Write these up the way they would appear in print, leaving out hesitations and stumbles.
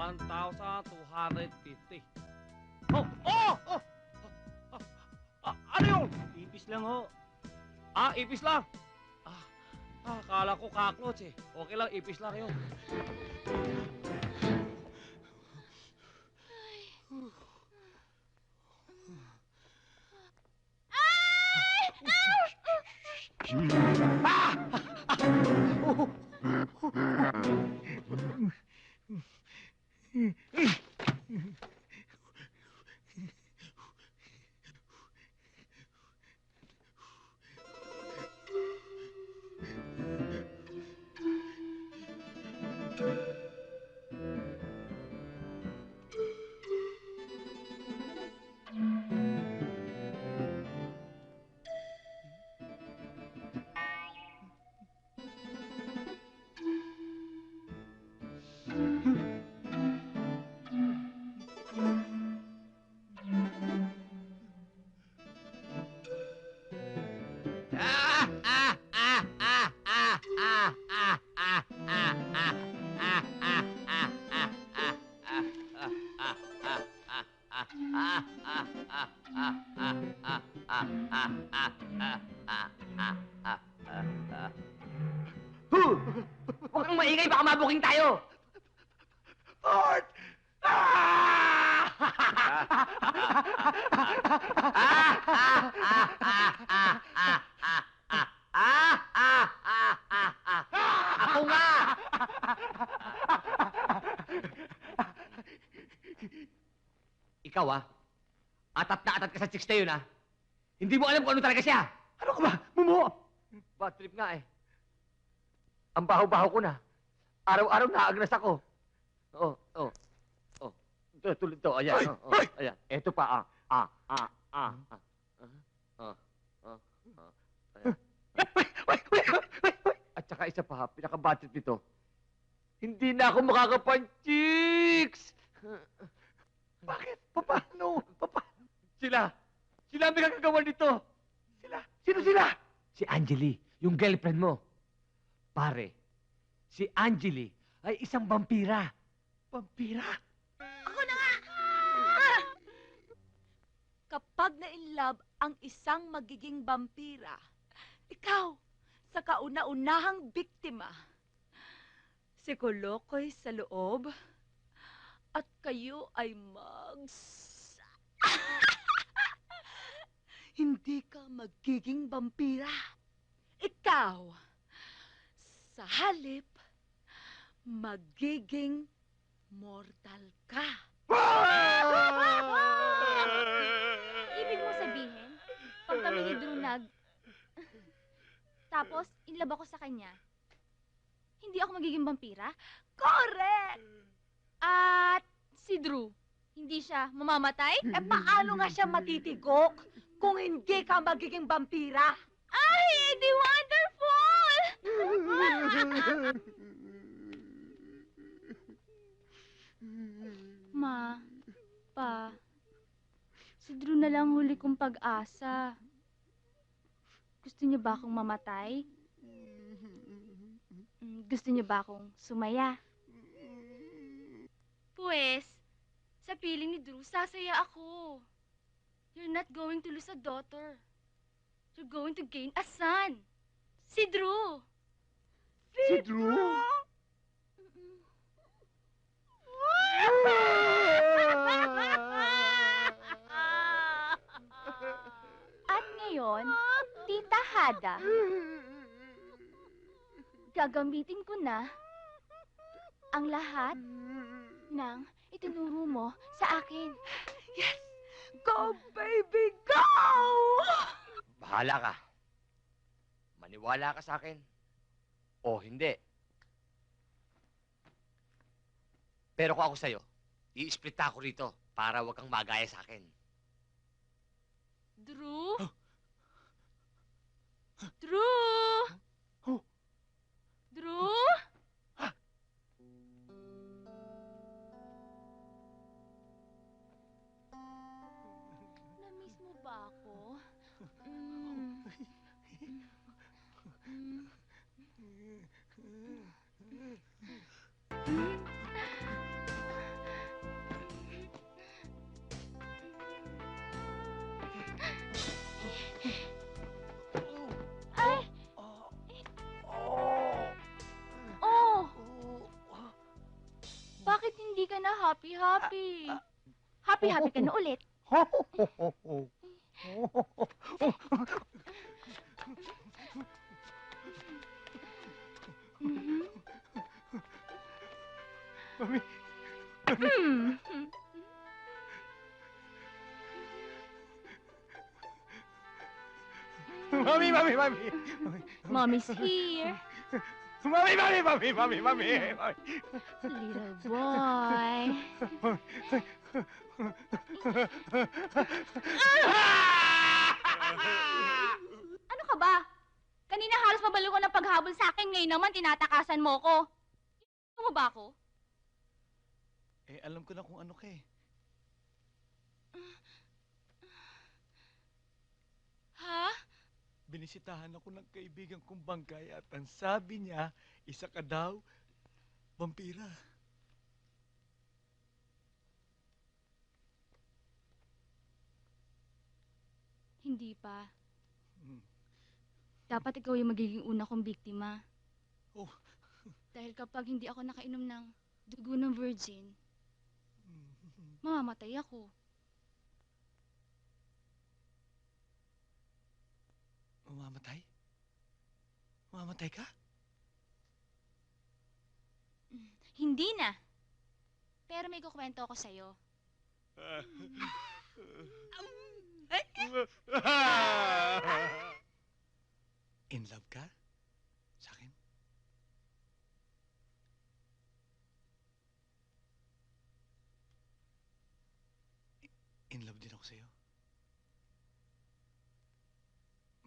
1,250. Oh! Oh! Oh! Ano yun? Ipis lang ho. Ipis lang. Akala ko kaklots eh. Okay lang, ipis lang yun. Huwag kang maingay, baka mabuking tayo! Art! Ako nga! Ikaw atat na atat ka sa chicks na yun Hindi mo alam kung ano talaga siya! Ano ka ba? Mumo! Bad trip nga Ang baho-baho ko na. Araw-araw naagnas ako. Oh. Tulad to, ayan. Ayan. Eto pa, Ayan. At saka isa pa, pinaka-bad trip nito. Hindi na ako makakapan-chicks! Bakit? Paano? Sila ang may kagagawa nito. Sino sila? Si Angeli, yung girlfriend mo. Pare, si Angeli ay isang vampira. Vampira? Ako na nga! Kapag na-inlove ang isang magiging vampira, ikaw, sa kauna-unahang biktima, si Kolokoy sa loob, at kayo ay Hindi ka magiging vampira. Ikaw, sa halip, magiging mortal ka. Ibig mo sabihin, pag kami ni Drew tapos, inlove ako sa kanya, hindi ako magiging vampira? Correct! At si Drew, hindi siya mamamatay? Paano nga siya matitigok kung hindi ka magiging vampira? Ay, edi wonderful! Ma, Pa, si Drew na lang huli kong pag-asa. Gusto niyo ba akong mamatay? Gusto niyo ba akong sumaya? Pues, sa piling ni Drew, sasaya ako. You're not going to lose a daughter. You're going to gain a son. Si Drew. Si Drew? At ngayon, Tita Hada, gagamitin ko na ang lahat ng itinuro mo sa akin. Yes! Go, baby, go! Bahala ka. Maniwala ka sa akin. O hindi. Pero kung ako sa'yo, i-split ako rito para wag kang magaya sa akin. Drew? Drew? Drew? Na-miss mo ba ako? Bakit hindi ka na happy-happy? Happy-happy ka na ulit. Ho, ho, ho, ho, ho. Mhm. Mami, Hmm. mami, mami, mami. Mommy's here. Mami, mami, mami, mami, mami. Little boy. Ano ka ba? Kanina halos mabalo ko ng paghabol sa akin, ngayon naman tinatakasan mo ko. Gusto mo ba ako? Eh, alam ko na kung ano ka eh. Ha? Binisitahan ako ng kaibigan kong bangkay at ang sabi niya, isa ka daw, vampira. Hindi pa. Hmm. Dapat ikaw yung magiging una kong biktima. Oh. Dahil kapag hindi ako nakainom ng dugo ng virgin, mamamatay ako. Mamamatay? Mamamatay ka? Hindi na. Pero may kukwento ako sa'yo. In love ka? Sa akin? In love din ako sa'yo.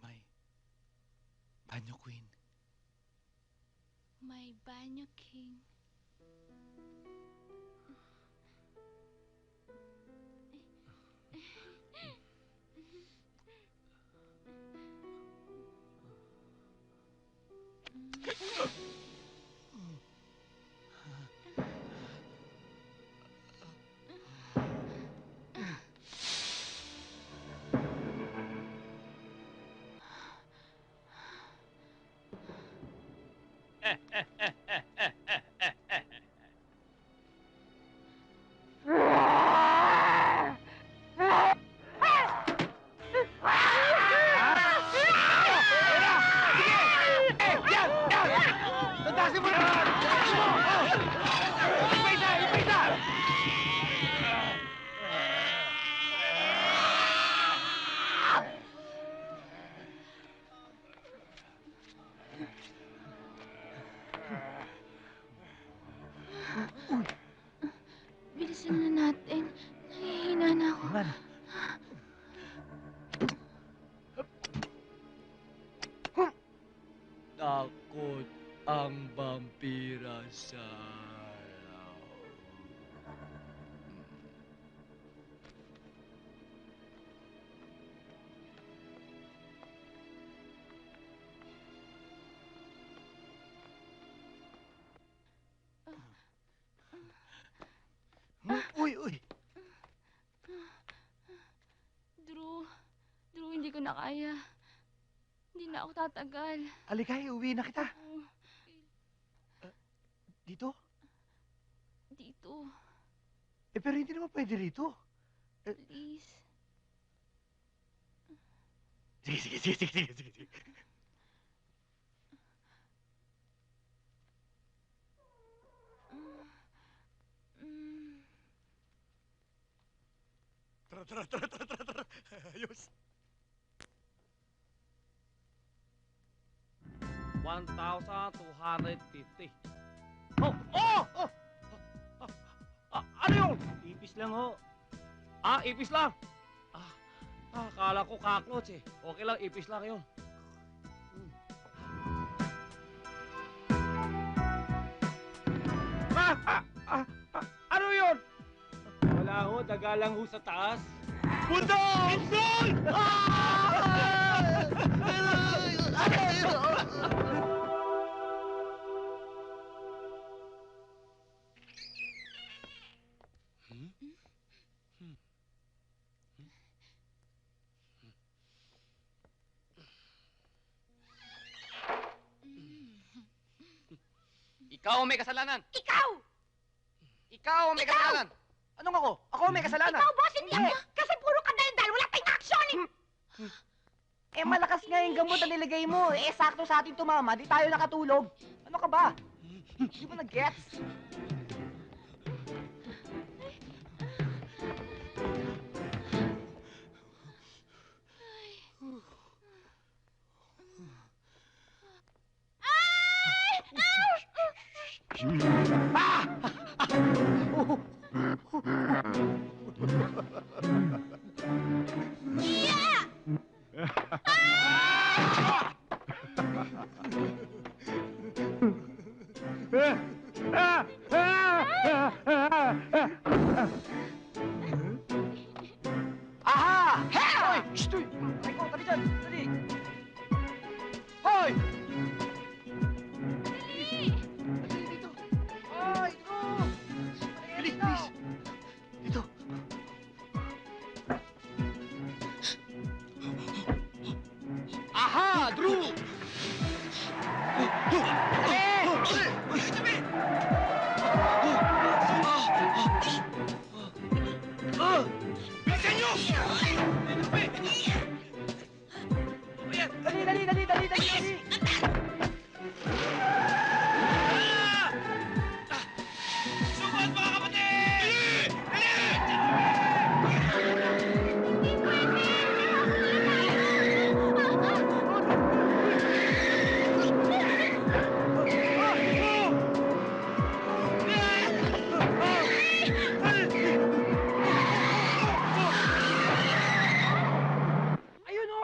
My banyo queen. My banyo king. Tatasin mo na! Tatasin mo! Ipay na! Ipay na! Bilisan na natin. Nangihina na ako. Man. Takot ang vampira sa Uy, uy! Drew, hindi ko na kaya. Hindi na ako tatagal. Alikay, uwi na kita. Dito? Dito, Eh, pero hindi naman pwede rito. please. Sige, sige, sige, sige, sige, sige, sige. Mm. Tara, tara, tara, tara, tara, tara. Ayos. 1,250. Oh! Oh! Oh! Ano yun? Ipis lang ho. Ipis lang. Akala ko kaklots eh. Okay lang, ipis lang yun. Ano yun? Wala ho, daga lang ho sa taas. Bundok! Bundok! Ikaw ang may kasalanan. Ikaw! Ikaw ang may kasalanan. Anong ako? Ako ang may kasalanan. Ikaw, boss, hindi ako. Kasi puro ka dahil wala tayong action eh. Eh, malakas nga yung gamot na nilagay mo. Eh, sakto sa atin tumama. Di tayo nakatulog. Ano ka ba? Hindi mo nag-gets? Aha! Hoy! Shh! Hoy! Ay ko, tabi dyan! Dali! Hoy! Dali dito! Hoy! Drew! Bilis, bilis! Dito! Aha! Drew! Dali, dali, dali, dali, dali, dali. Ayun o!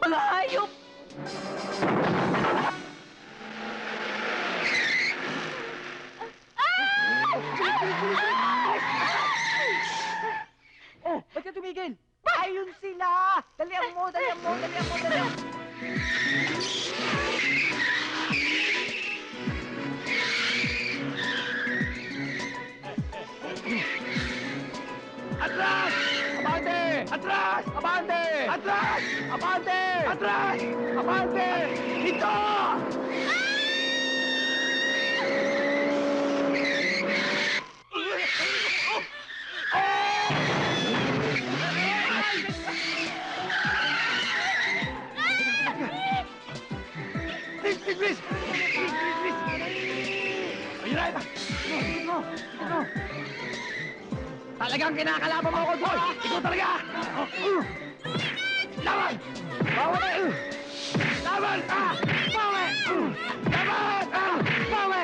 Mga hayop! Oh, ba't ka tumigil? Ayun sila! Dalihan mo, dalihan mo, dalihan mo, dalihan mo. Atras! Abante! Atras! Abante! Atras! Abante! Atras! Abante! Dito! Please, please, please! Please, please, please! Ayun na, ito! Ito! Ito! Talagang kinakalaban mo ako, Joy! Ikaw talaga! Laban! Bawi! Laban! Bawi! Laban! Bawi!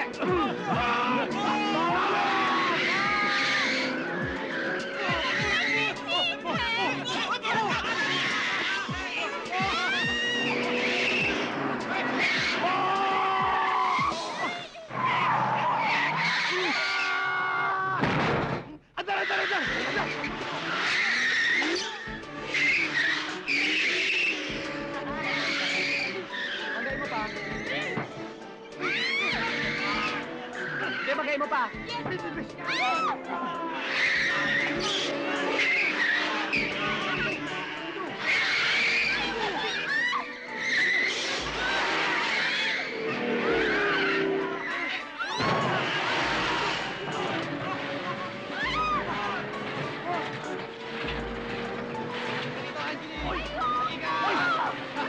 Andar, andar, andar! Andar! Magay mo pa. Hindi, magay mo pa.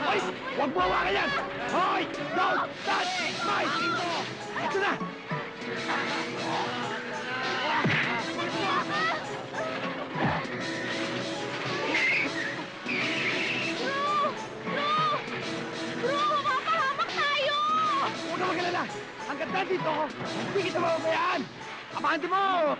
Hoy! Huwag mo hawakan yan! Hoy! Don't touch my ito! Ito na! Huwag ka magalala! Hanggat nandito ako, hindi kita mababayaan! Abante mo!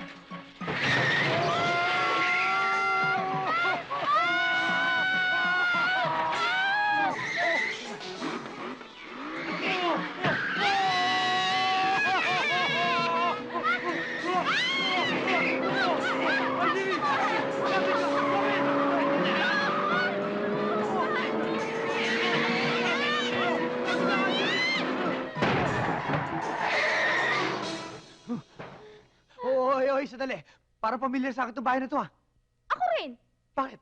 sandali. Para pamilyar sa akin itong bahay na to, ah. Ako rin. Bakit?